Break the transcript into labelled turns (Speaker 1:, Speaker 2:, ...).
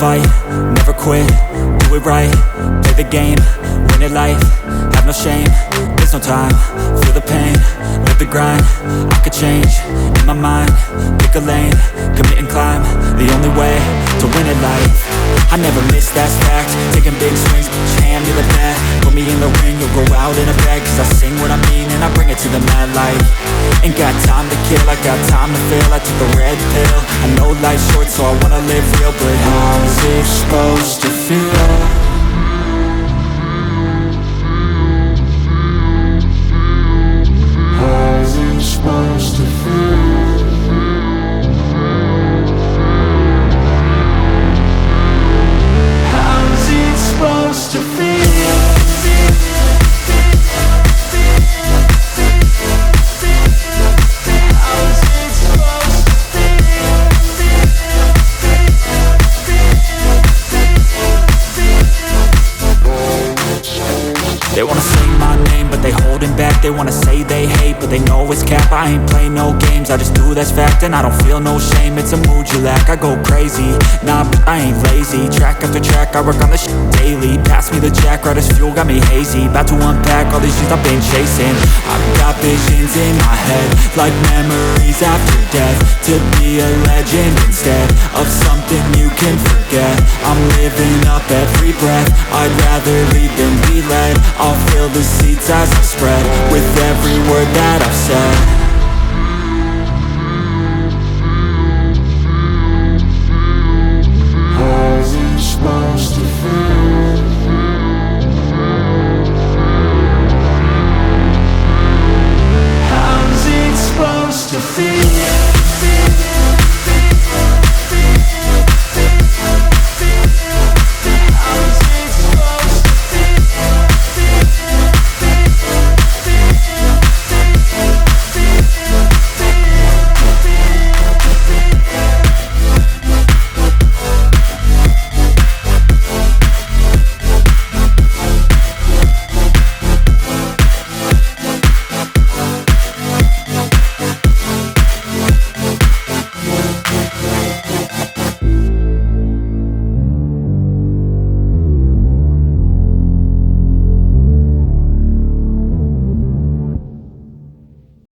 Speaker 1: fight, never quit, do it right, play the game, win it life, have no shame, there's no time, feel the pain, live the grind, I could change, in my mind, pick a lane, commit and climb, the only way to win at life. I never miss, that's fact, taking big swings, put your hand to the bat, put me in the ring, you'll go out in a bag, cause I sing what I mean and I bring it to the mad light. Ain't got time to kill, I got time to feel, I took the red pill, I know life's short so I wanna live real, but how's it supposed to feel? How's it supposed to feel? How's it supposed to feel? They wanna say my name, but they holding back. They wanna say they hate, but they know it's cap. I ain't play no games, I just do that's fact. And I don't feel no shame, it's a mood you lack. I go crazy, nah, but I ain't lazy. Track after track, I work on this shit daily. Pass me the jack, right as fuel, got me hazy. About to unpack all these things I've been chasing. I've got visions in my head, like memories after death. To be a legend instead of something you can forget. I'm living up every breath, I'd rather lead than be led. I'll fill the seats as I spread with every word that I've said.